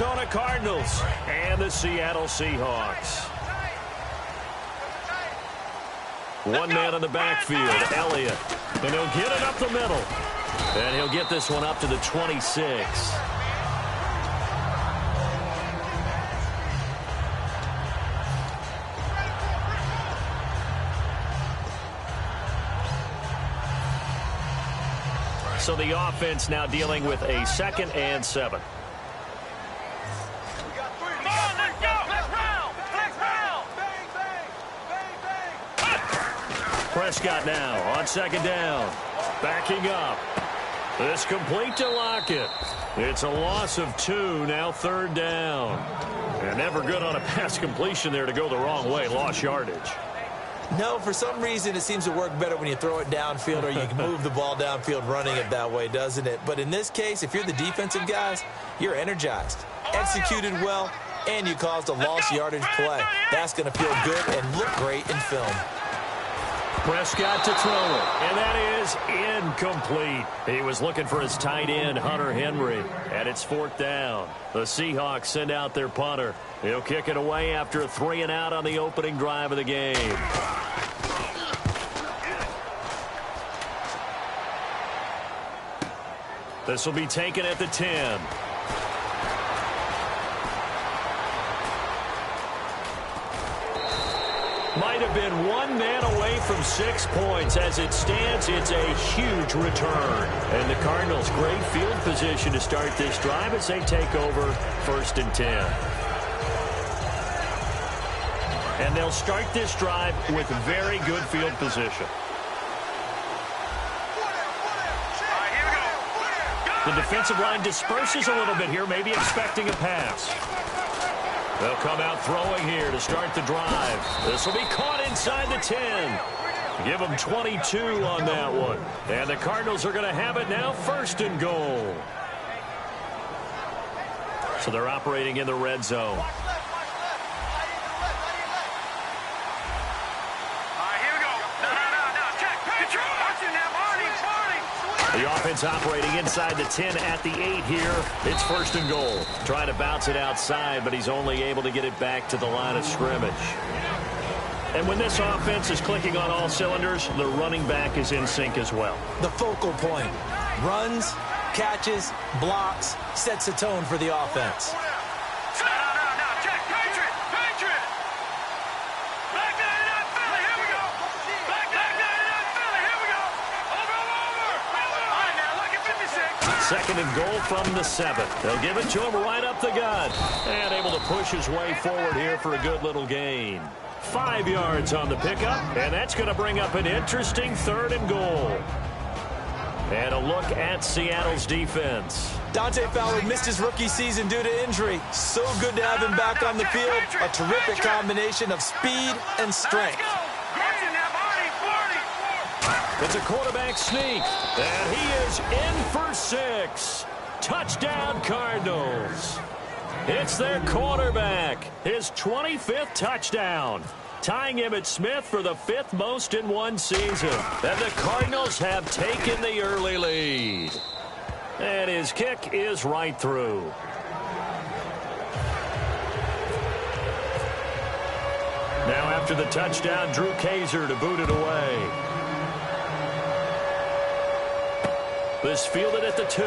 Arizona Cardinals and the Seattle Seahawks. One man in the backfield, Elliott. And he'll get it up the middle. And he'll get this one up to the 26. So the offense now dealing with a 2nd and 7. Prescott now on 2nd down. Backing up. This complete to Lockett. It's a loss of 2, now 3rd down. And never good on a pass completion there to go the wrong way. Lost yardage. No, for some reason it seems to work better when you throw it downfield or you can move the ball downfield running it that way, doesn't it? But in this case, if you're the defensive guys, you're energized, executed well, and you caused a lost yardage play. That's going to feel good and look great in film. Prescott to throw it, and that is incomplete. He was looking for his tight end, Hunter Henry, and it's 4th down. The Seahawks send out their punter. He'll kick it away after a 3 and out on the opening drive of the game. This will be taken at the 10. Might have been one man away from 6 points. As it stands, it's a huge return. And the Cardinals, great field position to start this drive as they take over 1st and 10. And they'll start this drive with very good field position. The defensive line disperses a little bit here, maybe expecting a pass. They'll come out throwing here to start the drive. This will be caught inside the 10. Give them 22 on that one. And the Cardinals are going to have it now, 1st and goal. So they're operating in the red zone. The offense operating inside the 10 at the 8 here. It's 1st and goal. Trying to bounce it outside, but he's only able to get it back to the line of scrimmage. And when this offense is clicking on all cylinders, the running back is in sync as well. The focal point. Runs, catches, blocks, sets the tone for the offense. Second and goal from the 7. They'll give it to him right up the gut. And able to push his way forward here for a good little gain. 5 yards on the pickup, and that's going to bring up an interesting 3rd and goal. And a look at Seattle's defense. Dante Fowler missed his rookie season due to injury. So good to have him back on the field. A terrific combination of speed and strength. It's a quarterback sneak, and he is in for 6. Touchdown, Cardinals. It's their quarterback, his 25th touchdown, tying Emmitt Smith for the 5th most in one season. And the Cardinals have taken the early lead. And his kick is right through. Now after the touchdown, Drew Kaiser to boot it away. This fielded at the 2.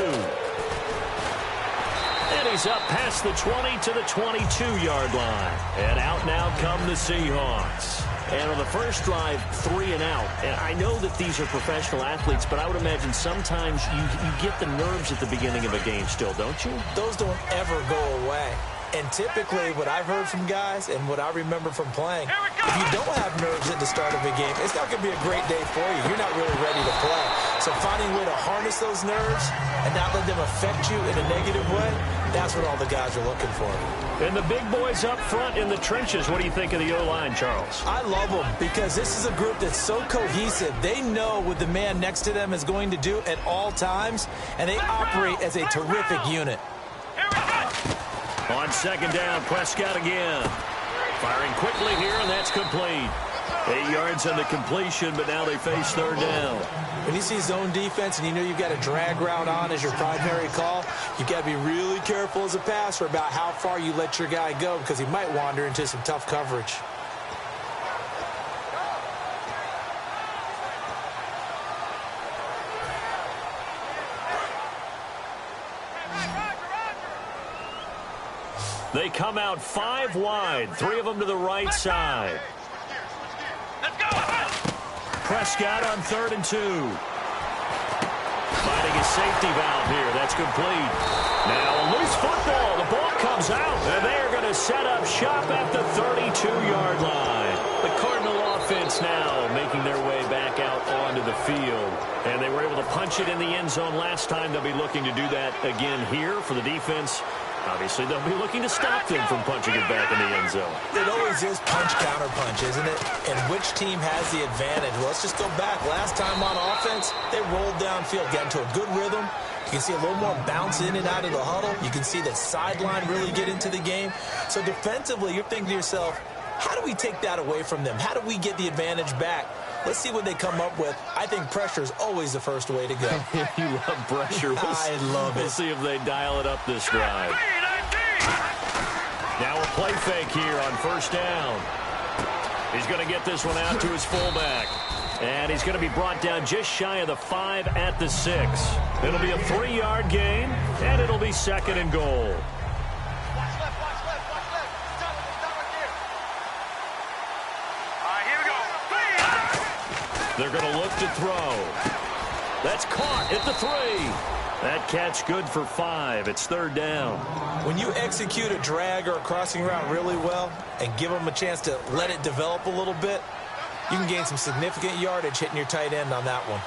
And he's up past the 20 to the 22-yard line. And out now come the Seahawks. And on the first drive, 3 and out. And I know that these are professional athletes, but I would imagine sometimes you get the nerves at the beginning of a game still, don't you? Those don't ever go away. And typically, what I've heard from guys and what I remember from playing, if you don't have nerves at the start of a game, it's not going to be a great day for you. You're not really ready to play. So finding a way to harness those nerves and not let them affect you in a negative way, that's what all the guys are looking for. And the big boys up front in the trenches, what do you think of the O-line, Charles? I love them because this is a group that's so cohesive. They know what the man next to them is going to do at all times, and they operate as a terrific unit. On second down, Prescott again. Firing quickly here, and that's complete. 8 yards on the completion, but now they face third down. When you see zone defense and you know you've got a drag route on as your primary call, you've got to be really careful as a passer about how far you let your guy go because he might wander into some tough coverage. They come out 5 wide, 3 of them to the right side. Let's go! Prescott on 3rd and 2. Finding a safety valve here. That's complete. Now a loose football. The ball comes out, and they are going to set up shop at the 32-yard line. The Cardinal offense now making their way back out onto the field. And they were able to punch it in the end zone last time. They'll be looking to do that again here for the defense. Obviously, they'll be looking to stop them from punching it back in the end zone. It always is punch-counter-punch, isn't it? And which team has the advantage? Well, let's just go back. Last time on offense, they rolled downfield, got into a good rhythm. You can see a little more bounce in and out of the huddle. You can see the sideline really get into the game. So defensively, you're thinking to yourself, how do we take that away from them? How do we get the advantage back? Let's see what they come up with. I think pressure is always the first way to go. You love pressure. I love it. We'll see if they dial it up this drive. Now a play fake here on first down. He's going to get this one out to his fullback. And he's going to be brought down just shy of the 5 at the 6. It'll be a 3-yard gain, and it'll be 2nd and goal. They're going to look to throw. That's caught at the 3. That catch good for 5. It's 3rd down. When you execute a drag or a crossing route really well and give them a chance to let it develop a little bit, you can gain some significant yardage hitting your tight end on that one.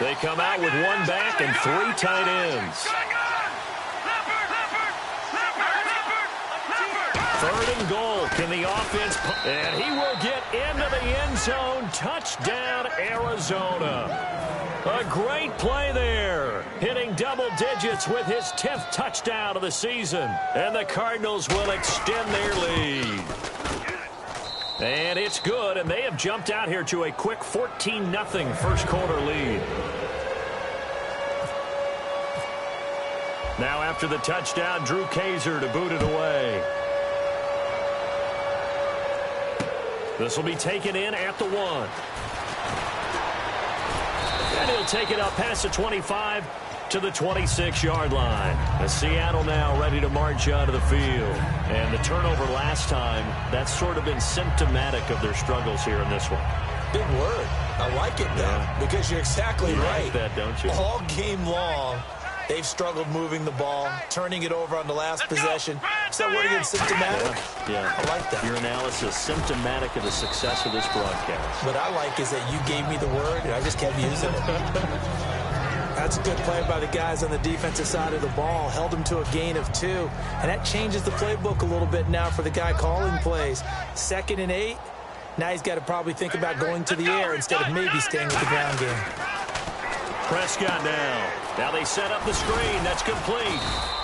They come out with 1 back and 3 tight ends. 3rd and goal. Can the offense... And he will get into the end zone. Touchdown, Arizona. A great play there. Hitting double digits with his 10th touchdown of the season. And the Cardinals will extend their lead. And it's good, and they have jumped out here to a quick 14-0 first quarter lead. Now after the touchdown, Drew Kaiser to boot it away. This will be taken in at the 1. And he'll take it up past the 25 to the 26-yard line. As Seattle now ready to march onto the field. And the turnover last time, that's sort of been symptomatic of their struggles here in this one. Big word. I like it, though, because you're exactly right. You like that, don't you? All game long, they've struggled moving the ball, turning it over on the last possession. Is that word again, symptomatic? Yeah. I like that. Your analysis, symptomatic of the success of this broadcast. What I like is that you gave me the word, and I just kept using it. That's a good play by the guys on the defensive side of the ball. Held them to a gain of 2. And that changes the playbook a little bit now for the guy calling plays. 2nd and 8. Now he's got to probably think about going to the air instead of maybe staying with the ground game. Prescott now. Now they set up the screen. That's complete.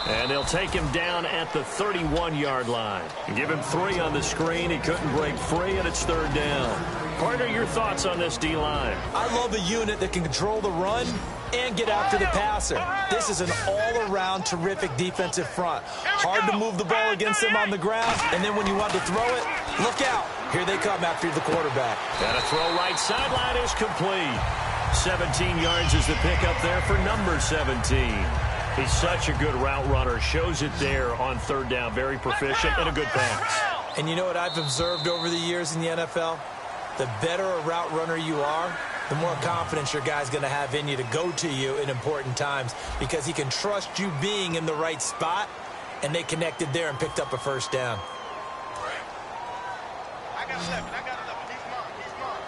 And they'll take him down at the 31-yard line. Give him 3 on the screen. He couldn't break free, and it's 3rd down. Partner, your thoughts on this D-line? I love a unit that can control the run and get after the passer. This is an all-around terrific defensive front. Hard to move the ball against them on the ground, and then when you want to throw it, look out. Here they come after the quarterback. And a throw right sideline is complete. 17 yards is the pickup there for number 17. He's such a good route runner. Shows it there on 3rd down. Very proficient and a good pass. And you know what I've observed over the years in the NFL? The better a route runner you are, the more confidence your guy's going to have in you to go to you in important times because he can trust you being in the right spot, and they connected there and picked up a 1st down. I got 11. He's mine.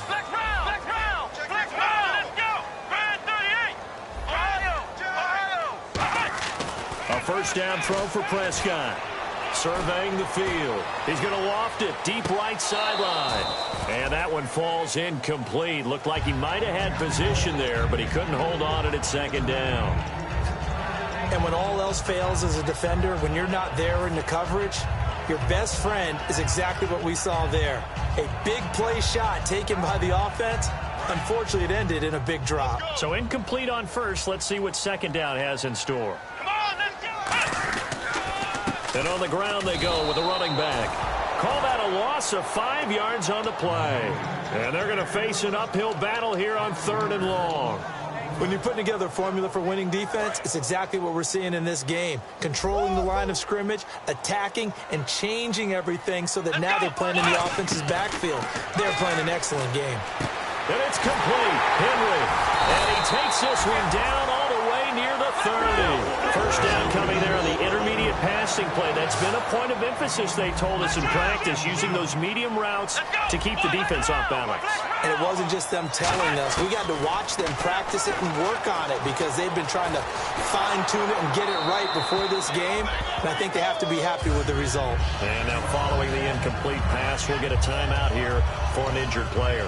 Flex round. Let's go. Brand 38. Ohio. A 1st down throw for Prescott. Surveying the field. He's going to loft it deep right sideline. And that one falls incomplete. Looked like he might have had position there, but he couldn't hold on at 2nd down. And when all else fails as a defender, when you're not there in the coverage, your best friend is exactly what we saw there. A big play shot taken by the offense. Unfortunately, it ended in a big drop. So incomplete on first. Let's see what second down has in store. Come on, let's go. And on the ground they go with the running back. Call that a loss of 5 yards on the play. And they're going to face an uphill battle here on 3rd and long. When you're putting together a formula for winning defense, it's exactly what we're seeing in this game. Controlling the line of scrimmage, attacking, and changing everything so that now they're playing in the offense's backfield. They're playing an excellent game. And it's complete. Henry. And he takes this one down all the way near the 30. First down coming there on the intermediate passing play. That's been a point of emphasis, they told us in practice, using those medium routes to keep the defense off balance. And it wasn't just them telling us. We got to watch them practice it and work on it because they've been trying to fine-tune it and get it right before this game. And I think they have to be happy with the result. And now following the incomplete pass, we'll get a timeout here for an injured player.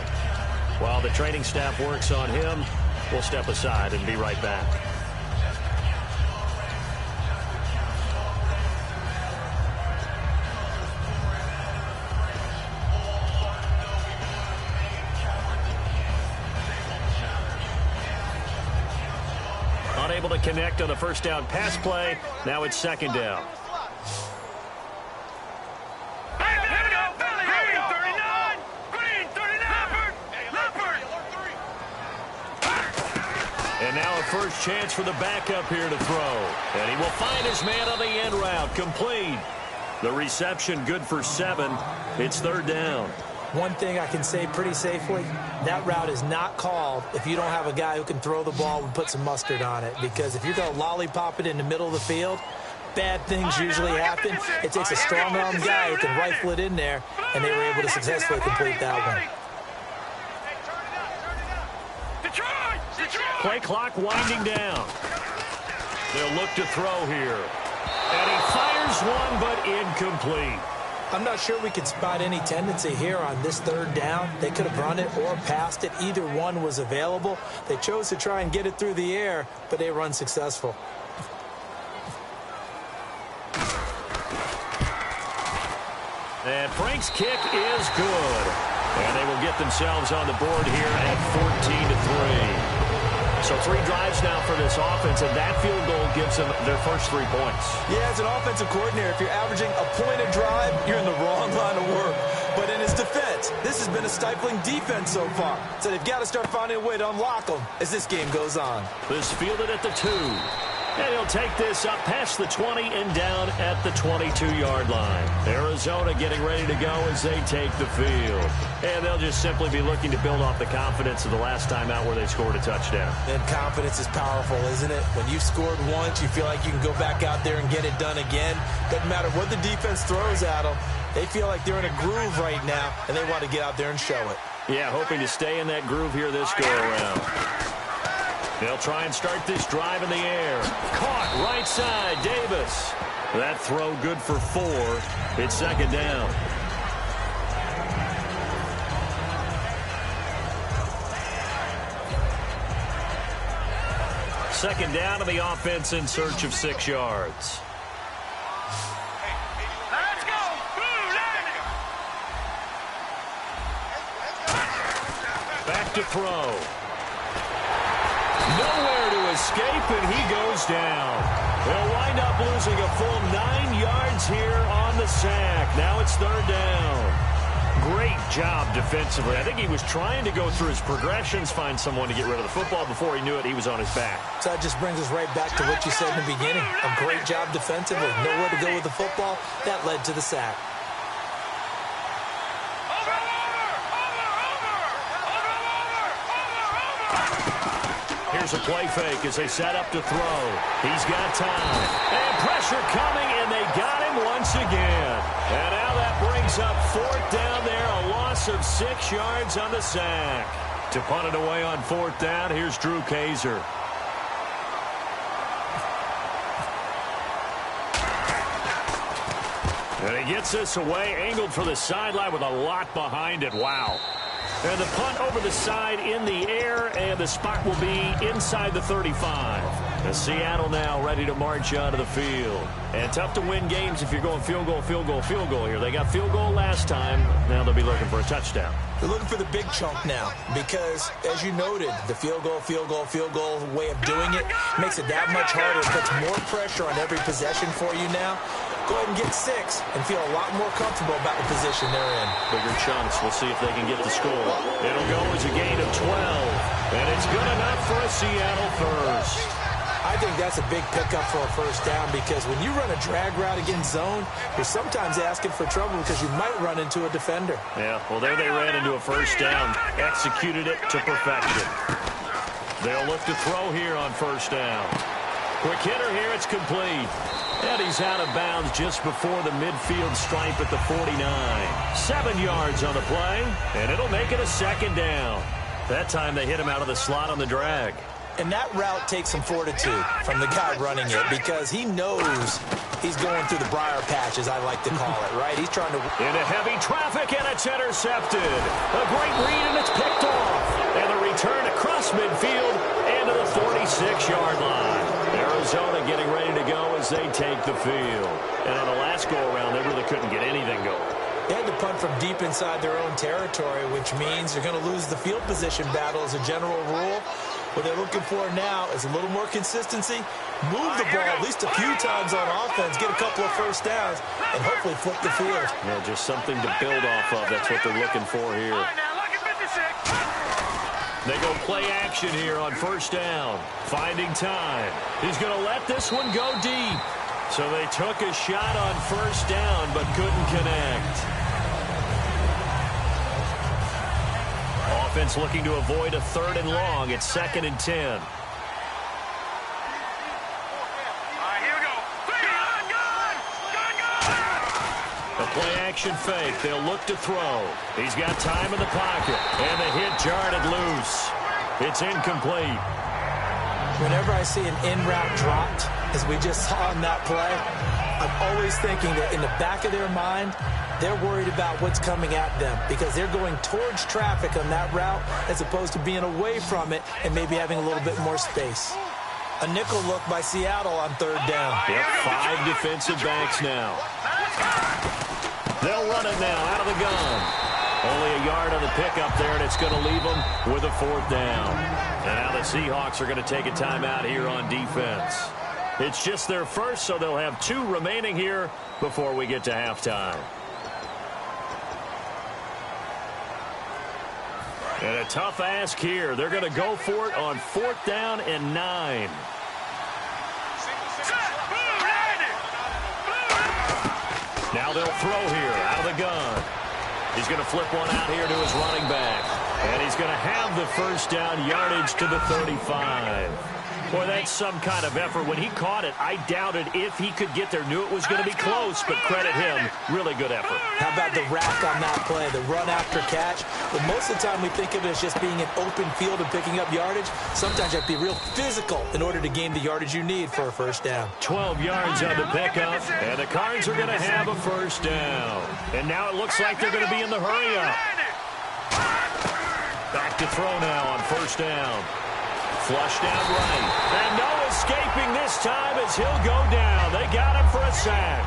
While the training staff works on him, we'll step aside and be right back. Unable to connect on the first down pass play. Now it's second down. And now a first chance for the backup here to throw. And he will find his man on the end route. Complete. The reception good for 7. It's 3rd down. One thing I can say pretty safely, that route is not called if you don't have a guy who can throw the ball and put some mustard on it. Because if you're going to lollipop it in the middle of the field, bad things usually happen. It takes a strong-arm guy who can rifle it in there, and they were able to successfully complete that one. Play clock winding down. They'll look to throw here. And he fires one, but incomplete. I'm not sure we can spot any tendency here on this 3rd down. They could have run it or passed it. Either one was available. They chose to try and get it through the air, but they were unsuccessful. And Frank's kick is good. And they will get themselves on the board here at 14-3. So 3 drives now for this offense, and that field goal gives them their first 3 points. Yeah, as an offensive coordinator, if you're averaging a point a drive, you're in the wrong line of work. But in his defense, this has been a stifling defense so far. So they've got to start finding a way to unlock them as this game goes on. This fielded at the 2. And he'll take this up past the 20 and down at the 22-yard line. Arizona getting ready to go as they take the field. And they'll just simply be looking to build off the confidence of the last time out where they scored a touchdown. And confidence is powerful, isn't it? When you've scored once, you feel like you can go back out there and get it done again. Doesn't matter what the defense throws at them. They feel like they're in a groove right now, and they want to get out there and show it. Yeah, hoping to stay in that groove here this go-around. They'll try and start this drive in the air. Caught right side, Davis. That throw good for 4. It's second down. Second down to the offense in search of 6 yards. Let's go. Back to throw. Nowhere to escape, and he goes down. They'll wind up losing a full 9 yards here on the sack. Now it's 3rd down. Great job defensively. I think he was trying to go through his progressions, find someone to get rid of the football. Before he knew it, he was on his back. So that just brings us right back to what you said in the beginning. A great job defensively. Nowhere to go with the football. That led to the sack. Here's a play fake as they set up to throw. He's got time. And pressure coming, and they got him once again. And now that brings up 4th down there, a loss of 6 yards on the sack. To punt it away on 4th down, here's Drew Kaiser. And he gets this away, angled for the sideline with a lot behind it. Wow. And the punt over the side in the air, and the spot will be inside the 35. And Seattle now ready to march onto the field. And tough to win games if you're going field goal, field goal, field goal here. They got field goal last time. Now they'll be looking for a touchdown. They're looking for the big chunk now because, as you noted, the field goal way of doing it makes it that much harder. It puts more pressure on every possession for you now. Go ahead and get 6 and feel a lot more comfortable about the position they're in. Bigger chunks. We'll see if they can get the score. It'll go as a gain of 12. And it's good enough for a Seattle first. I think that's a big pickup for a first down because when you run a drag route against zone, you're sometimes asking for trouble because you might run into a defender. Yeah, well, there they ran into a first down. Executed it to perfection. They'll look to throw here on first down. Quick hitter here, it's complete. And he's out of bounds just before the midfield stripe at the 49. 7 yards on the play, and it'll make it a second down. That time they hit him out of the slot on the drag. And that route takes some fortitude from the guy running it because he knows he's going through the briar patch, as I like to call it, right? He's trying to... Into heavy traffic, and it's intercepted. A great read, and it's picked off. And the return across midfield and to the 46-yard line. Arizona getting ready to go as they take the field. And on the last go-around, they really couldn't get anything going. They had to punt from deep inside their own territory, which means they're going to lose the field position battle as a general rule. What they're looking for now is a little more consistency, move the ball at least a few times on offense, get a couple of first downs, and hopefully flip the field. Yeah, just something to build off of. That's what they're looking for here. They go play action here on first down. Finding time. He's going to let this one go deep. So they took a shot on first down but couldn't connect. Offense looking to avoid a 3rd and long. It's 2nd and 10. All right, here we go. A play-action fake. They'll look to throw. He's got time in the pocket. And the hit jarred it loose. It's incomplete. Whenever I see an in-route dropped, as we just saw in that play, I'm always thinking that in the back of their mind, they're worried about what's coming at them because they're going towards traffic on that route as opposed to being away from it and maybe having a little bit more space. A nickel look by Seattle on 3rd down. Yep, 5 defensive backs now. They'll run it now out of the gun. Only a yard on the pickup there, and it's going to leave them with a 4th down. And now the Seahawks are going to take a timeout here on defense. It's just their first, so they'll have 2 remaining here before we get to halftime. And a tough ask here. They're going to go for it on 4th down and 9. Now they'll throw here out of the gun. He's going to flip one out here to his running back. And he's going to have the first down, yardage to the 35. Boy, that's some kind of effort. When he caught it, I doubted if he could get there. Knew it was going to be close, but credit him. Really good effort. How about the rack on that play, the run after catch? But most of the time we think of it as just being an open field and picking up yardage. Sometimes you have to be real physical in order to gain the yardage you need for a first down. 12 yards on the pickup, and the Cards are going to have a first down. And now it looks like they're going to be in the hurry-up. Back to throw now on first down. Flushed out right. And no escaping this time as he'll go down. They got him for a sack.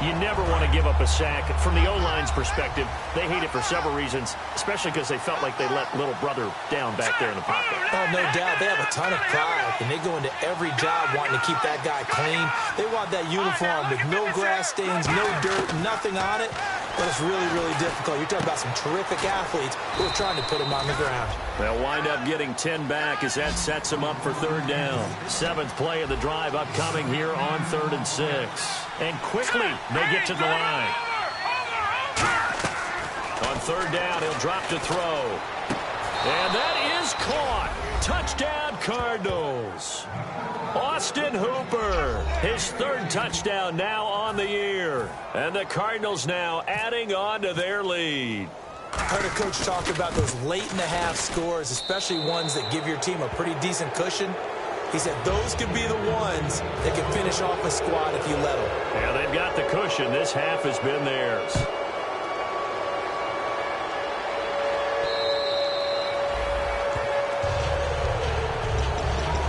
You never want to give up a sack. From the O-line's perspective, they hate it for several reasons, especially because they felt like they let little brother down back there in the pocket. Oh, no doubt. They have a ton of pride, and they go into every job wanting to keep that guy clean. They want that uniform with no grass stains, no dirt, nothing on it. But it's really, really difficult. You're talking about some terrific athletes who are trying to put him on the ground. They'll wind up getting 10 back as that sets them up for 3rd down. 7th play of the drive upcoming here on 3rd and 6. And quickly, they get to the line. On 3rd down, he'll drop to throw. And that is caught. Touchdown, Cardinals. Austin Hooper, his 3rd touchdown now on the year. And the Cardinals now adding on to their lead. I heard a coach talk about those late-in-the-half scores, especially ones that give your team a pretty decent cushion. He said those could be the ones that can finish off a squad if you let them. Yeah, they've got the cushion. This half has been theirs.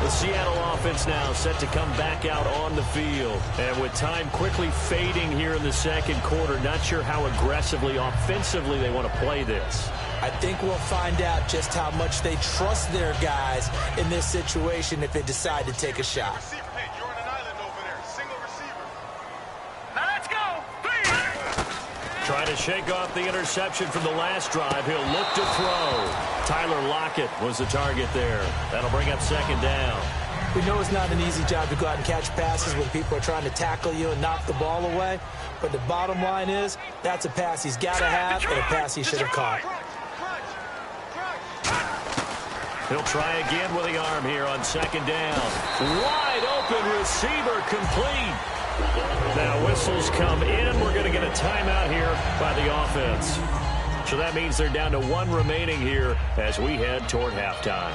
The Seattle offense offense now set to come back out on the field. And with time quickly fading here in the second quarter, not sure how aggressively, offensively they want to play this. I think we'll find out just how much they trust their guys in this situation if they decide to take a shot. Hey, you're on an island over there. Single receiver. Now let's go. Trying to shake off the interception from the last drive. He'll look to throw. Tyler Lockett was the target there. That'll bring up second down. We know it's not an easy job to go out and catch passes when people are trying to tackle you and knock the ball away. But the bottom line is, that's a pass he's got to have and a pass he should have caught. He'll try again with the arm here on second down. Wide open receiver complete. Now whistles come in. We're going to get a timeout here by the offense. So that means they're down to one remaining here as we head toward halftime.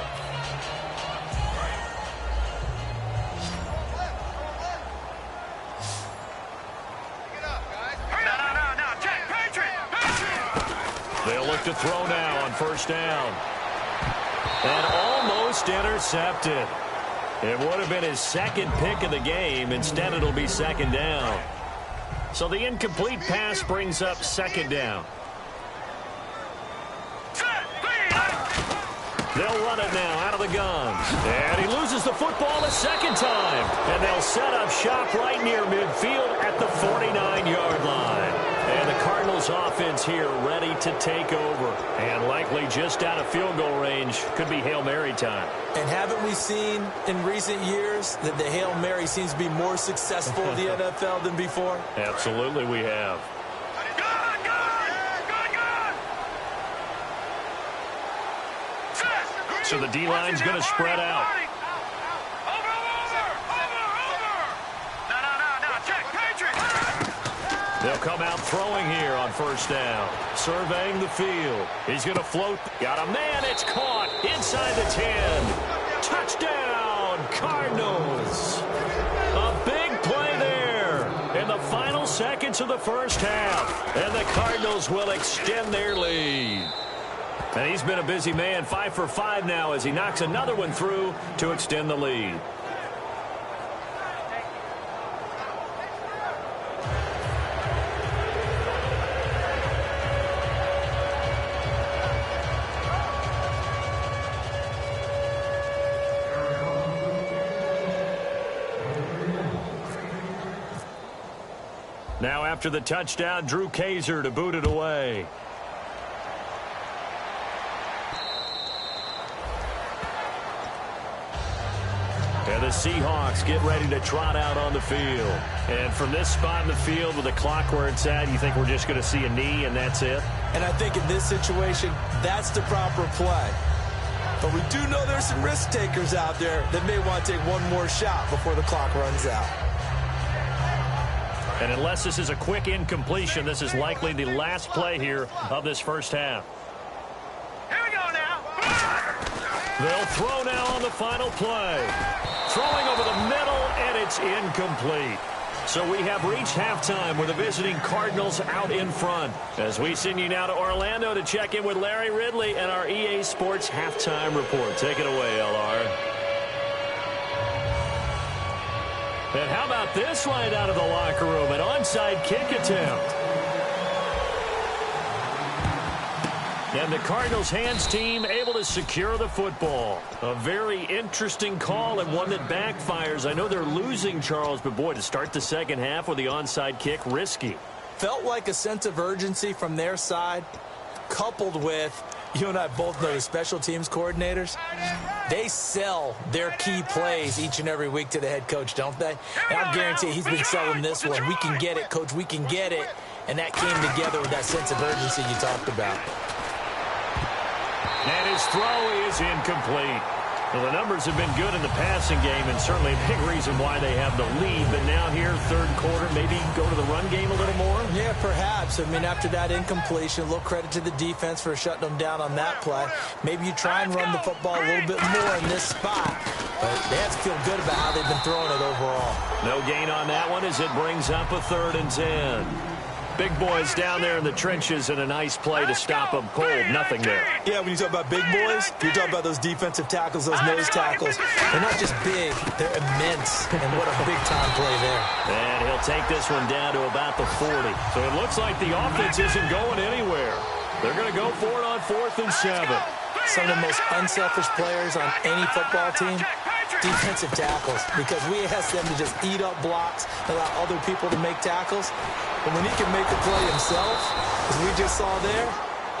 They'll look to throw now on first down. And almost intercepted. It would have been his second pick of the game. Instead, it'll be second down. So the incomplete pass brings up second down. They'll run it now out of the gun. And he loses the football a second time. And they'll set up shop right near midfield at the 49-yard line. And the Cardinals offense here ready to take over. And likely just out of field goal range. Could be Hail Mary time. And haven't we seen in recent years that the Hail Mary seems to be more successful in the NFL than before? Absolutely we have. So the D-line's going to spread out. They'll come out throwing here on first down. Surveying the field. He's going to float. Got a man. It's caught inside the 10. Touchdown, Cardinals. A big play there in the final seconds of the first half. And the Cardinals will extend their lead. And he's been a busy man, 5 for 5 now as he knocks another one through to extend the lead. Now after the touchdown, Drew Kaiser to boot it away. And the Seahawks get ready to trot out on the field. And from this spot in the field with the clock where it's at, you think we're just going to see a knee and that's it? And I think in this situation, that's the proper play. But we do know there's some risk takers out there that may want to take one more shot before the clock runs out. And unless this is a quick incompletion, this is likely the last play here of this first half. Here we go now. They'll throw now on the final play. Throwing over the middle, and it's incomplete. So we have reached halftime with the visiting Cardinals out in front. As we send you now to Orlando to check in with Larry Ridley and our EA Sports halftime report. Take it away, LR. And how about this right out of the locker room? An onside kick attempt. And the Cardinals hands team able to secure the football. A very interesting call and one that backfires. I know they're losing, Charles, but boy, to start the second half with the onside kick, risky. Felt like a sense of urgency from their side, coupled with, you and I both know the special teams coordinators. They sell their key plays each and every week to the head coach, don't they? And I guarantee he's been selling this one. We can get it, coach, we can get it. And that came together with that sense of urgency you talked about. And his throw is incomplete. Well, the numbers have been good in the passing game and certainly a big reason why they have the lead. But now here, third quarter, maybe go to the run game a little more? Yeah, perhaps. I mean, after that incompletion, a little credit to the defense for shutting them down on that play. Maybe you try and run the football a little bit more in this spot. But they have to feel good about how they've been throwing it overall. No gain on that one as it brings up a 3rd and 10. Big boys down there in the trenches, and a nice play to stop them cold. Nothing there. Yeah, when you talk about big boys, you're talking about those defensive tackles, those nose tackles. They're not just big, they're immense. And what a big-time play there. And he'll take this one down to about the 40. So it looks like the offense isn't going anywhere. They're going to go for it on 4th and 7. Some of the most unselfish players on any football team, defensive tackles, because we ask them to just eat up blocks, allow other people to make tackles. But when he can make the play himself, as we just saw there,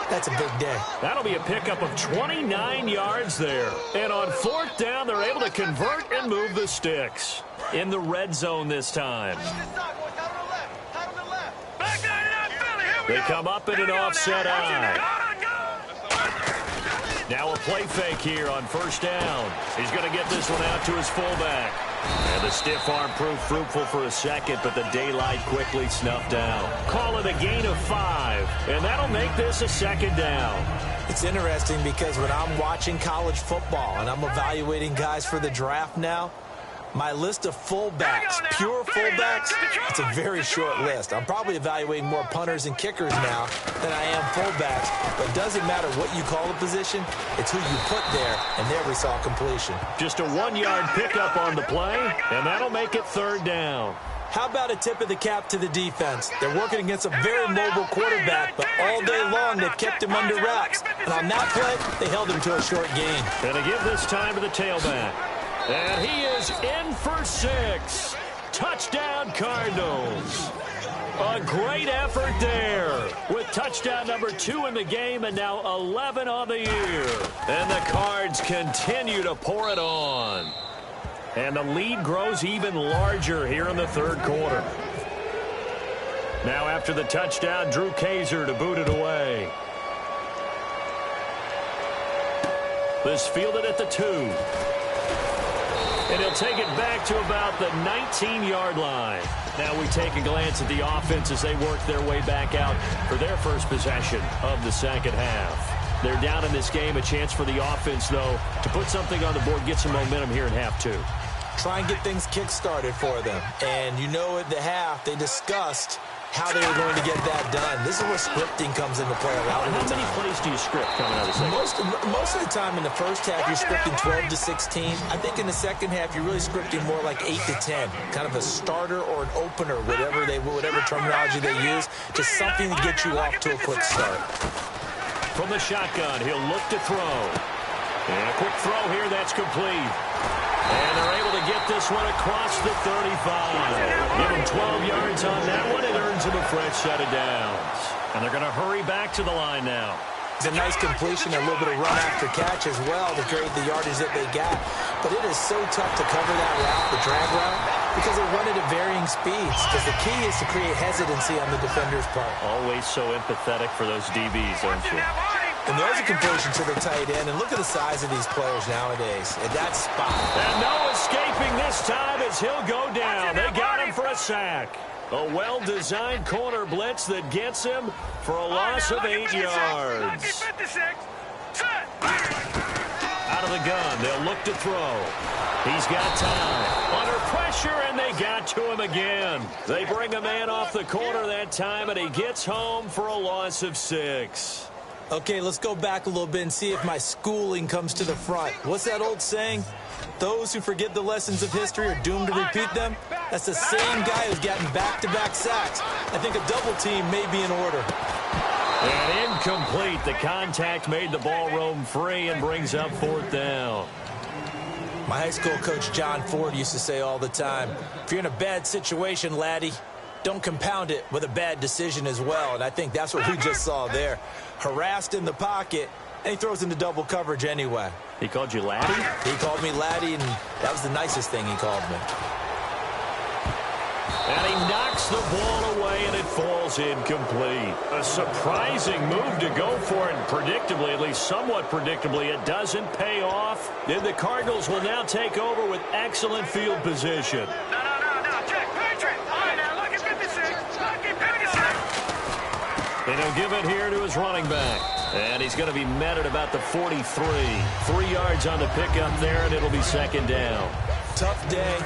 that's a big day. That'll be a pickup of 29 yards there. And on 4th down, they're able to convert and move the sticks. In the red zone this time. They come up in an offset eye. Now a play fake here on 1st down. He's going to get this one out to his fullback. And the stiff arm proved fruitful for a second, but the daylight quickly snuffed out. Call it a gain of 5, and that'll make this a 2nd down. It's interesting because when I'm watching college football and I'm evaluating guys for the draft now, my list of fullbacks, pure fullbacks, it's a very short list. I'm probably evaluating more punters and kickers now than I am fullbacks. But it doesn't matter what you call the position, it's who you put there, and there we saw completion. Just a 1-yard pickup on the play, and that'll make it 3rd down. How about a tip of the cap to the defense? They're working against a very mobile quarterback, but all day long they've kept him under wraps. And on that play, they held him to a short gain. And to give this time to the tailback. And he is in for 6. Touchdown, Cardinals. A great effort there with touchdown number 2 in the game and now 11 on the year. And the Cards continue to pour it on. And the lead grows even larger here in the 3rd quarter. Now after the touchdown, Drew Kaiser to boot it away. This fielded at the 2. And he'll take it back to about the 19-yard line. Now we take a glance at the offense as they work their way back out for their first possession of the 2nd half. They're down in this game. A chance for the offense, though, to put something on the board, get some momentum here in half 2. Try and get things kick-started for them. And you know at the half, they discussed how they were going to get that done. This is where scripting comes into play a lot of the time. How many plays do you script coming out of the second? Most of the time in the first half, you're scripting 12 to 16. I think in the second half, you're really scripting more like 8 to 10. Kind of a starter or an opener, whatever terminology they use. Just something to get you off to a quick start. From the shotgun, he'll look to throw. And a quick throw here, that's complete. And they're able to get this one across the 35. Give him 12 yards on that one. It earns him a fresh set of downs. And they're going to hurry back to the line now. It's a nice completion, a little bit of run after catch as well to create the yardage that they got. But it is so tough to cover that route, the drag route, because they run it at varying speeds. Because the key is to create hesitancy on the defender's part. Always so empathetic for those DBs, aren't you? And there's a completion to the tight end. And look at the size of these players nowadays. At that spot. And no escaping this time as he'll go down. They got him for a sack. A well-designed corner blitz that gets him for a loss of 8 yards. Out of the gun, they'll look to throw. He's got time. Under pressure, and they got to him again. They bring a man off the corner that time, and he gets home for a loss of 6. Okay, let's go back a little bit and see if my schooling comes to the front. What's that old saying? Those who forget the lessons of history are doomed to repeat them. That's the same guy who's gotten back-to-back sacks. I think a double team may be in order. And incomplete. The contact made the ball roam free and brings up 4th down. My high school coach, John Ford, used to say all the time, if you're in a bad situation, laddie, don't compound it with a bad decision as well. And I think that's what we just saw there. Harassed in the pocket, and he throws into double coverage anyway. He called you laddie? He called me laddie, and that was the nicest thing he called me. And he knocks the ball away, and it falls incomplete. A surprising move to go for it, and predictably, at least somewhat predictably, it doesn't pay off. Then the Cardinals will now take over with excellent field position. No, check, Patriot. All right, now, look at 56. Look at 56. And he'll give it here to his running back. And he's going to be met at about the 43. 3 yards on the pickup there, and it'll be 2nd down. Tough day,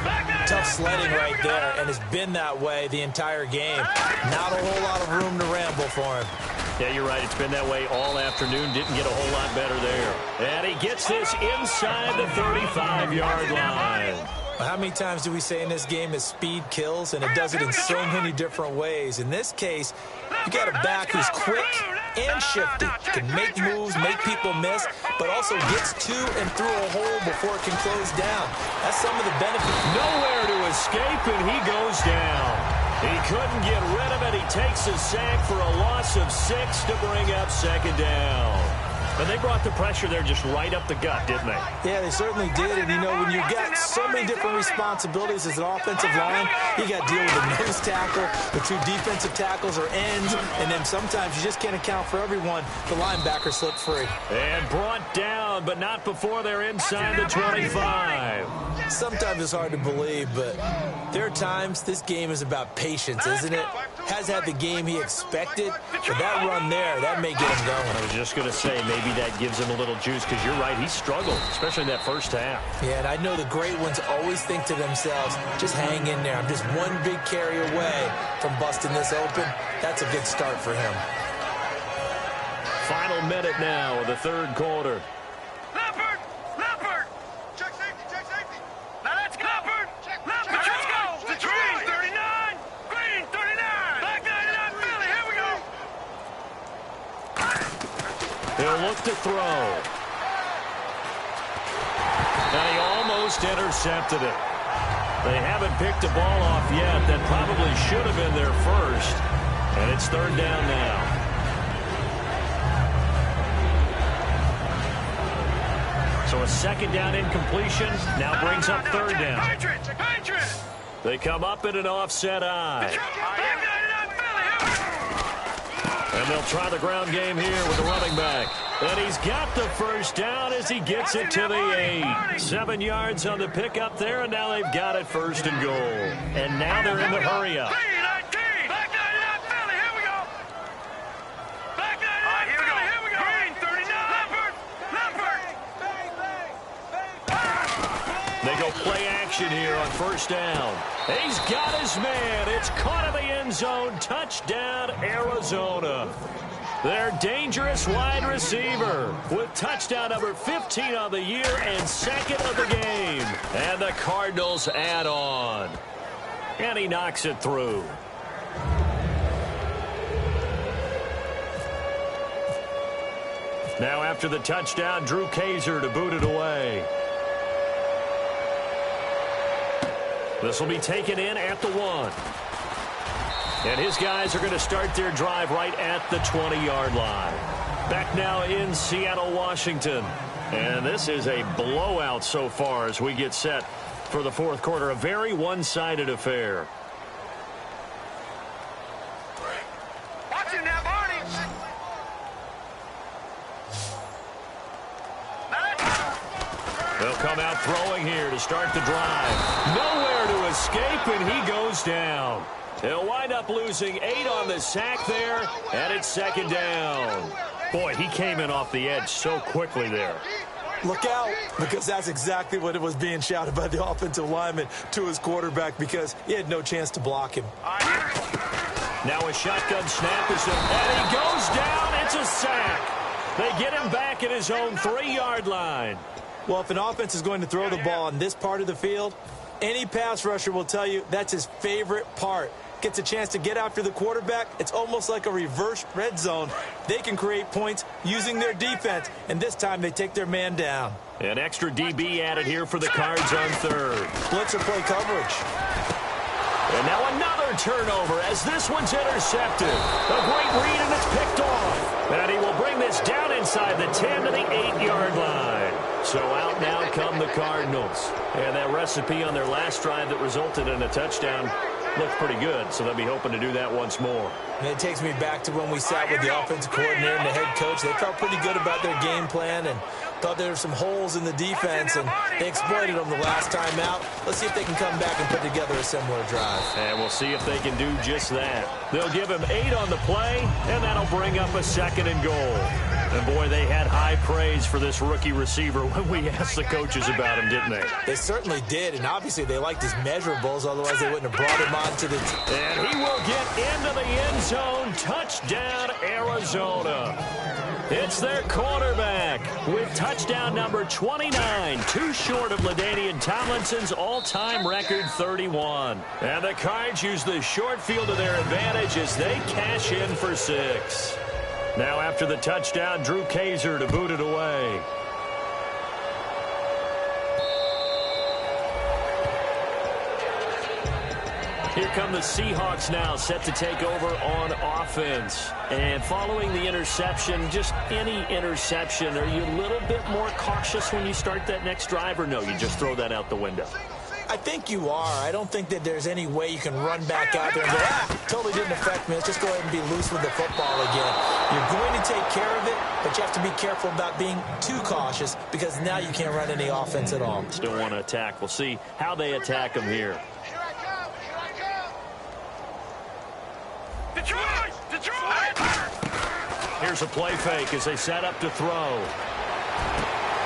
tough sledding right there, and it's been that way the entire game. Not a whole lot of room to ramble for him. Yeah, you're right. It's been that way all afternoon. Didn't get a whole lot better there. And he gets this inside the 35-yard line. How many times do we say in this game that speed kills, and it does it in so many different ways? In this case, you got a back who's quick and shifty, can make moves, make people miss, but also gets to and through a hole before it can close down. That's some of the benefit. Nowhere to escape, and he goes down. He couldn't get rid of it. He takes a sack for a loss of 6 to bring up second down. And they brought the pressure there just right up the gut, didn't they? Yeah, they certainly did. And, you know, when you've got so many different responsibilities as an offensive line, you got to deal with the nose tackle, the 2 defensive tackles or ends, and then sometimes you just can't account for everyone. The linebacker slipped free. And brought down, but not before they're inside the 25. Sometimes it's hard to believe, but there are times this game is about patience, isn't it? Has had the game he expected, but that run there, that may get him going. I was just going to say, maybe that gives him a little juice, because you're right, he struggled, especially in that first half. Yeah, and I know the great ones always think to themselves, just hang in there. I'm just one big carry away from busting this open. That's a good start for him. Final minute now of the third quarter. Check safety. Now that's Leopard. Let's go. The Green 39. Green 39. Black 99 Philly. Here we go. He'll look to throw. Now he almost intercepted it. They haven't picked the ball off yet. That probably should have been their first. And it's third down now. So a second down incompletion now brings up third down. They come up in an offset eye. And they'll try the ground game here with the running back. And he's got the first down as he gets it to the 8. 7 yards on the pickup there, and now they've got it first and goal. And now they're in the hurry up. They go play action here on first down. He's got his man. It's caught in the end zone. Touchdown, Arizona. Their dangerous wide receiver with touchdown number 15 on the year and second of the game. And the Cardinals add on. And he knocks it through. Now after the touchdown, Drew Kaiser to boot it away. This will be taken in at the 1. And his guys are going to start their drive right at the 20-yard line. Back now in Seattle, Washington. And this is a blowout so far as we get set for the fourth quarter. A very one-sided affair. Watch him now, Barney. They'll come out throwing here to start the drive. Nowhere to escape, and he goes down. He'll wind up losing 8 on the sack there, and it's second down. Boy, he came in off the edge so quickly there. Look out, because that's exactly what it was being shouted by the offensive lineman to his quarterback, because he had no chance to block him. Now a shotgun snap is and he goes down. It's a sack. They get him back at his own 3-yard line. Well, if an offense is going to throw the ball in this part of the field, any pass rusher will tell you that's his favorite part. Gets a chance to get after the quarterback. It's almost like a reverse red zone. They can create points using their defense, and this time they take their man down. An extra DB added here for the Cards on third. Blitzer play coverage. And now another turnover as this one's intercepted. A great read, and it's picked off. And he will bring this down inside the 10 to the 8-yard line. So out now come the Cardinals. And that recipe on their last drive that resulted in a touchdown looked pretty good, so they'll be hoping to do that once more. And it takes me back to when we sat with the offensive coordinator and the head coach. They felt pretty good about their game plan and thought there were some holes in the defense, and they exploited them the last time out. Let's see if they can come back and put together a similar drive. And we'll see if they can do just that. They'll give him 8 on the play, and that'll bring up a 2nd and goal. And, boy, they had high praise for this rookie receiver when we asked the coaches about him, didn't they? They certainly did, and obviously they liked his measurables, otherwise they wouldn't have brought him on to the team. And he will get into the end zone. Touchdown, Arizona. It's their quarterback with touchdown number 29, too short of LaDainian Tomlinson's all-time record 31. And the Cards use the short field to their advantage as they cash in for 6. Now after the touchdown, Drew Kaiser to boot it away. Here come the Seahawks now, set to take over on offense. And following the interception, just any interception, are you a little bit more cautious when you start that next drive, or no, you just throw that out the window? I think you are. I don't think that there's any way you can run back out there and go, totally didn't affect me. Let's just go ahead and be loose with the football again. You're going to take care of it, but you have to be careful about being too cautious because now you can't run any offense at all. Still want to attack. We'll see how they attack them here. Here's a play fake as they set up to throw.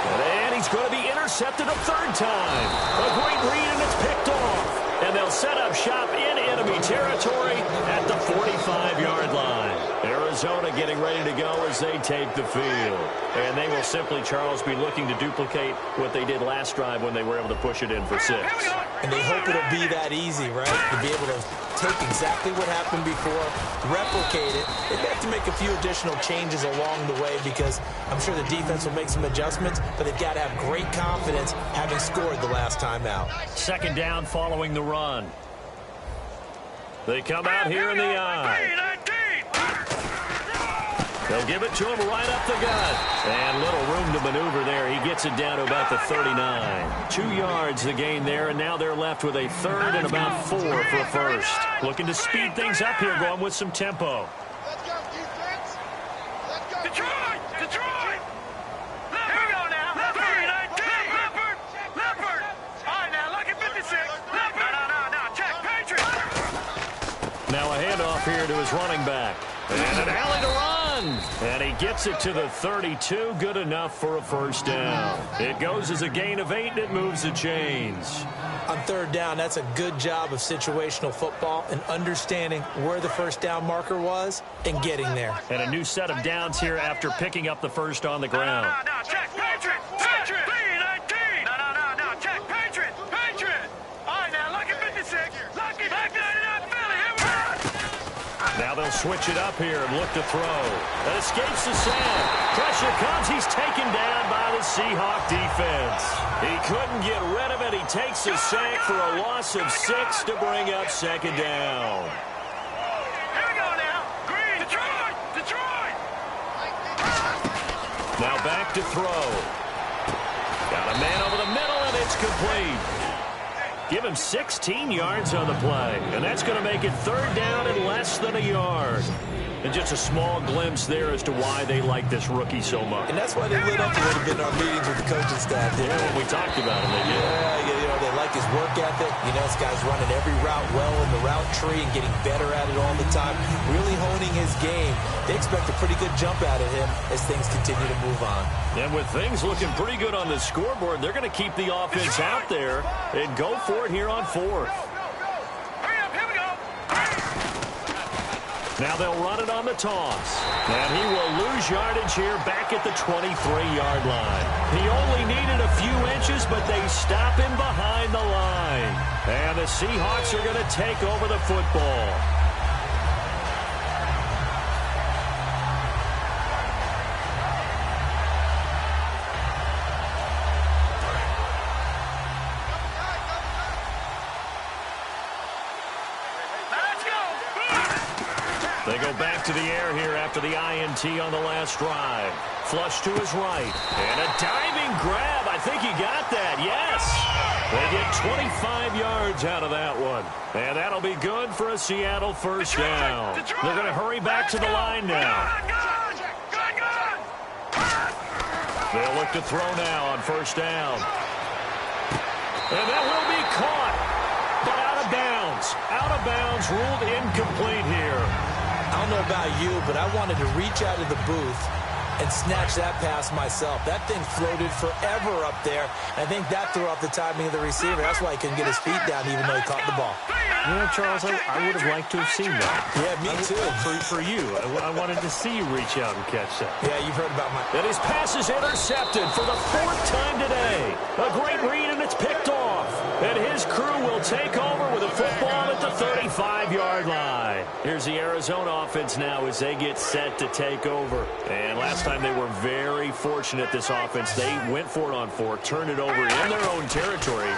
And he's going to be intercepted a 3rd time. A great read, and it's picked off. And they'll set up shop in enemy territory at the 45-yard line. Arizona getting ready to go as they take the field. And they will simply, Charles, be looking to duplicate what they did last drive when they were able to push it in for 6. And they hope it'll be that easy, right? To be able to take exactly what happened before, replicate it. They have to make a few additional changes along the way because I'm sure the defense will make some adjustments, but they've got to have great confidence having scored the last time out. 2nd down following the run. They come out here in the eye. They'll give it to him right up the gut. And little room to maneuver there. He gets it down to about the 39. 2 yards the gain there, and now they're left with a 3rd and about 4 for a 1st. Looking to speed things up here, going with some tempo. Let's go, defense. Let's go. Detroit! Detroit! Here we go now. Leopard! Leopard! Leopard! All right, now, lucky 56. Leopard! No. Check. Patriot! Now a handoff here to his running back. And an alley to run. And he gets it to the 32. Good enough for a 1st down. It goes as a gain of 8, and it moves the chains. On 3rd down, that's a good job of situational football and understanding where the 1st down marker was and getting there. And a new set of downs here after picking up the 1st on the ground. No, check. Patriot! Patriot! 319! No, check. Patriot! Patriot! All right, now, lucky 56. Lucky 99 Philly. Here we go! Now they'll switch it up here and look to throw. That escapes the sack. Pressure comes. He's taken down by the Seahawk defense. He couldn't get rid of it. He takes the sack for a loss of 6 to bring up 2nd down. Here we go now. Green. Detroit! Now back to throw. Got a man over the middle, and it's complete. Give him 16 yards on the play, and that's going to make it 3rd down and less than a yard. And just a small glimpse there as to why they like this rookie so much. And that's why they lit up a little bit in our meetings with the coaching staff. Yeah, when we talked about him, they did. Yeah, they like his work ethic. This guy's running every route well in the route tree and getting better at it all the time, really honing his game. They expect a pretty good jump out of him as things continue to move on. And with things looking pretty good on the scoreboard, they're going to keep the offense out there and go for it here on 4th. Now they'll run it on the toss. And he will lose yardage here back at the 23-yard line. He only needed a few inches, but they stop him behind the line. And the Seahawks are going to take over the football. They go back to the air here after the INT on the last drive. Flush to his right. And a diving grab. I think he got that. Yes. They get 25 yards out of that one. And that'll be good for a Seattle first down. They're going to hurry back to the line now. They'll look to throw now on first down. And that will be caught. But out of bounds. Out of bounds, ruled incomplete here. I don't know about you, but I wanted to reach out of the booth and snatch that pass myself. That thing floated forever up there. I think that threw off the timing of the receiver. That's why he couldn't get his feet down even though he caught the ball. You know, Charles, I would have liked to have seen that. Yeah, me too. For you. I wanted to see you reach out and catch that. Yeah, you've heard about my... And his pass is intercepted for the 4th time today. A great read, and it's picked off. And his crew will take over with a football at the 35-yard line. Here's the Arizona offense now as they get set to take over. And last time they were very fortunate, this offense. They went for it on 4, turned it over in their own territory,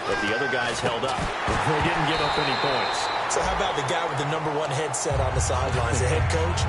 but the other guys held up. They didn't give up any points. So how about the guy with the #1 headset on the sidelines, the head coach?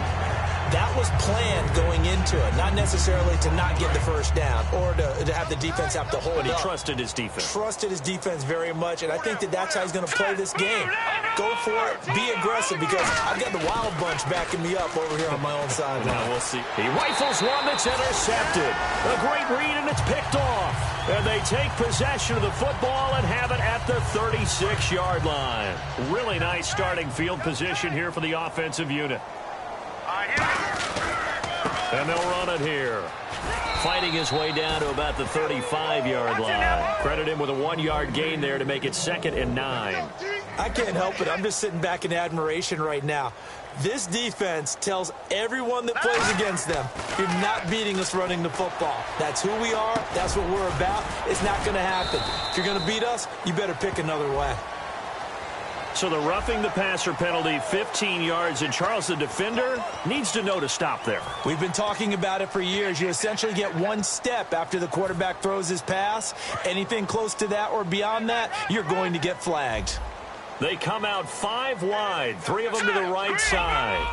That was planned going into it, not necessarily to not get the first down or to have the defense have to hold up. But he trusted his defense. Trusted his defense very much, and I think that's how he's going to play this game. Go for it, be aggressive, because I've got the wild bunch backing me up over here on my own sideline. Now we'll see. He rifles one that's intercepted. A great read, and it's picked off. And they take possession of the football and have it at the 36-yard line. Really nice starting field position here for the offensive unit. And they'll run it here. Fighting his way down to about the 35-yard line. Credit him with a 1-yard gain there to make it 2nd and 9. I can't help it. I'm just sitting back in admiration right now. This defense tells everyone that plays against them, you're not beating us running the football. That's who we are. That's what we're about. It's not going to happen. If you're going to beat us, you better pick another way. So the roughing the passer penalty, 15 yards, and Charles, the defender, needs to know to stop there. We've been talking about it for years. You essentially get 1 step after the quarterback throws his pass. Anything close to that or beyond that, you're going to get flagged. They come out 5 wide, 3 of them to the right side.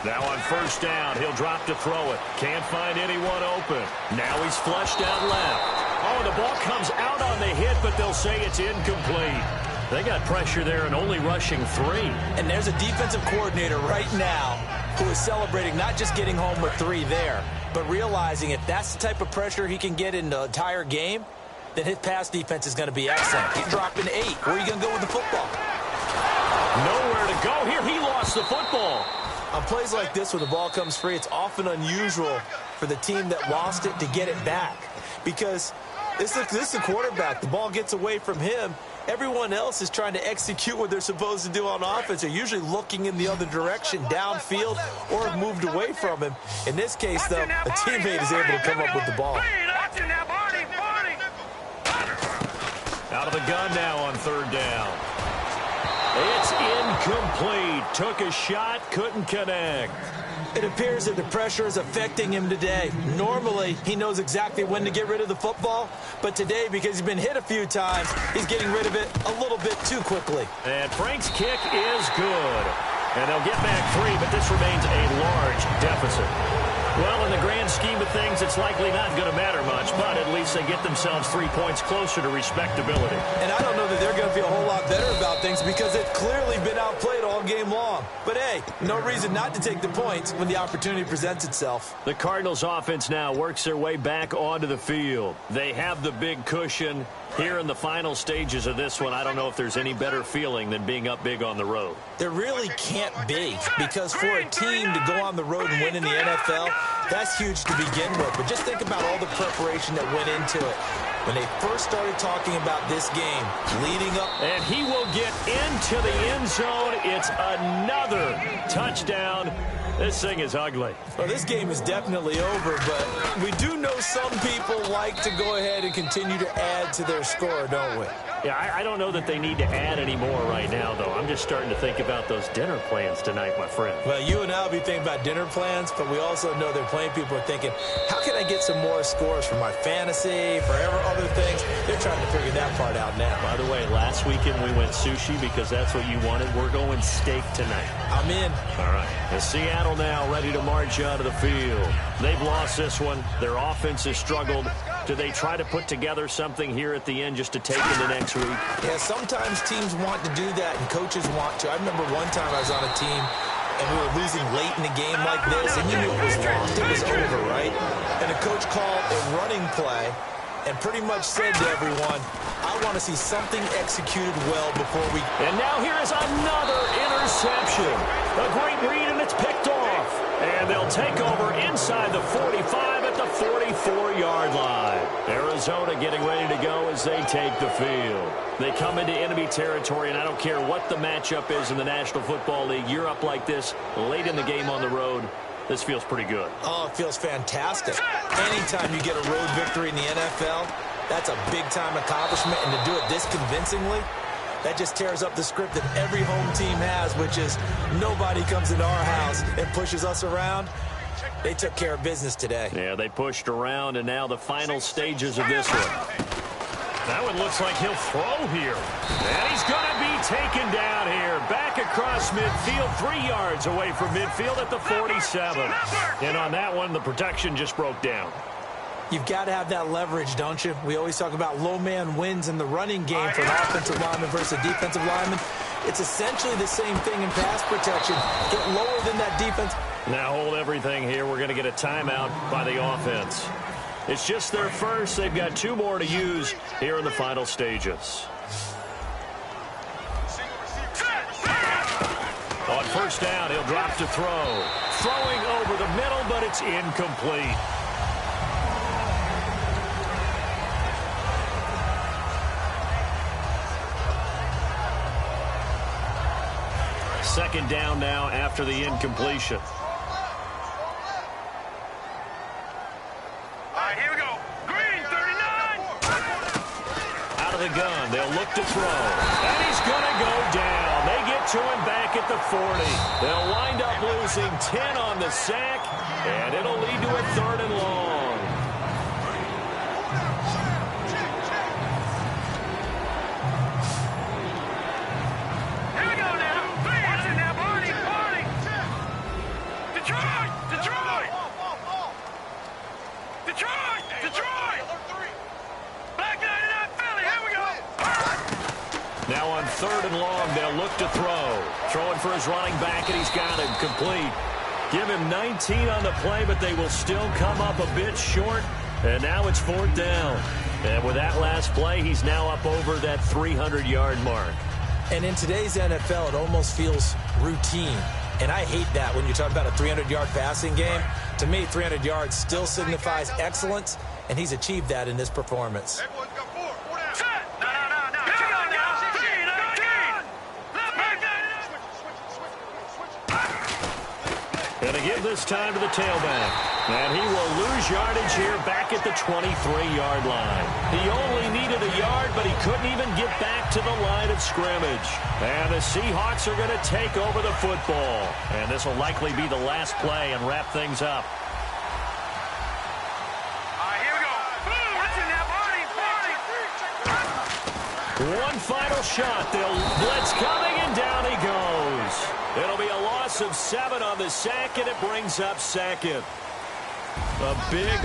Now on first down, he'll drop to throw it. Can't find anyone open. Now he's flushed out left. Oh, the ball comes out on the hit, but they'll say it's incomplete. They got pressure there and only rushing 3. And there's a defensive coordinator right now who is celebrating not just getting home with 3 there, but realizing if that's the type of pressure he can get in the entire game, then his pass defense is going to be excellent. He's dropping 8. Where are you going to go with the football? Nowhere to go here. He lost the football. On plays like this where the ball comes free, it's often unusual for the team that lost it to get it back. Because this is a quarterback. The ball gets away from him. Everyone else is trying to execute what they're supposed to do on offense. They're usually looking in the other direction, downfield, or have moved away from him. In this case, though, a teammate is able to come up with the ball. Out of the gun now on 3rd down. It's incomplete. Took a shot, couldn't connect. It appears that the pressure is affecting him today. Normally, he knows exactly when to get rid of the football, but today, because he's been hit a few times, he's getting rid of it a little bit too quickly. And Frank's kick is good. And they'll get back 3, but this remains a large deficit. Well, in the grand scheme of things, it's likely not going to matter much, but at least they get themselves 3 points closer to respectability. And I don't know that they're going to feel a whole lot better about things because they've clearly been outplayed all game long. But, hey, no reason not to take the points when the opportunity presents itself. The Cardinals offense now works their way back onto the field. They have the big cushion. Here in the final stages of this one, I don't know if there's any better feeling than being up big on the road. There really can't be, because for a team to go on the road and win in the NFL, that's huge to begin with. But just think about all the preparation that went into it. When they first started talking about this game, leading up. And he will get into the end zone. It's another touchdown. This thing is ugly. Well, this game is definitely over, but we do know some people like to go ahead and continue to add to their score, don't we? Yeah, I don't know that they need to add any more right now, though. I'm just starting to think about those dinner plans tonight, my friend. Well, you and I will be thinking about dinner plans, but we also know that plenty of people are thinking, how can I get some more scores for my fantasy, for other things? They're trying to figure that part out now. By the way, last weekend we went sushi because that's what you wanted. We're going steak tonight. I'm in. All right. And Seattle now ready to march out of the field. They've lost this one. Their offense has struggled. Do they try to put together something here at the end just to take into next week? Yeah, sometimes teams want to do that, and coaches want to. I remember one time I was on a team, and we were losing late in the game like this, and you knew it was lost. It was over, right? And the coach called a running play and pretty much said to everyone, I want to see something executed well before we... And now here is another interception. A great read, and it's picked off. And they'll take over inside the 45 at the 44-yard line. Arizona getting ready to go as they take the field. They come into enemy territory, and I don't care what the matchup is in the National Football League. You're up like this late in the game on the road. This feels pretty good. Oh, it feels fantastic. Anytime you get a road victory in the NFL, that's a big-time accomplishment, and to do it this convincingly, that just tears up the script that every home team has, which is nobody comes into our house and pushes us around. They took care of business today. Yeah, they pushed around, and now the final stages of this one. That one looks like he'll throw here. And he's going to be taken down here. Back across midfield, 3 yards away from midfield at the 47. And on that one, the protection just broke down. You've got to have that leverage, don't you? We always talk about low man wins in the running game for an offensive lineman versus a defensive lineman. It's essentially the same thing in pass protection. Get lower than that defense. Now hold everything here. We're going to get a timeout by the offense. It's just their first. They've got 2 more to use here in the final stages. On first down, he'll drop to throw. Throwing over the middle, but it's incomplete. Second down now after the incompletion. All right, here we go. Green, 39. Out of the gun, they'll look to throw. And he's going to go down. They get to him back at the 40. They'll wind up losing 10 on the sack, and it'll lead to a 3rd and long. Now on 3rd and long, they'll look to throw. Throwing for his running back, and he's got him complete. Give him 19 on the play, but they will still come up a bit short. And now it's 4th down. And with that last play, he's now up over that 300-yard mark. And in today's NFL, it almost feels routine. And I hate that when you talk about a 300-yard passing game. To me, 300 yards still signifies excellence, and he's achieved that in this performance. Going to give this time to the tailback. And he will lose yardage here back at the 23-yard line. He only needed a yard, but he couldn't even get back to the line of scrimmage. And the Seahawks are going to take over the football. And this will likely be the last play and wrap things up. Here we go. That's in there, buddy. One final shot. They'll blitz coming, and down he goes. It'll be a loss of 7 on the sack, and it brings up 2nd. A big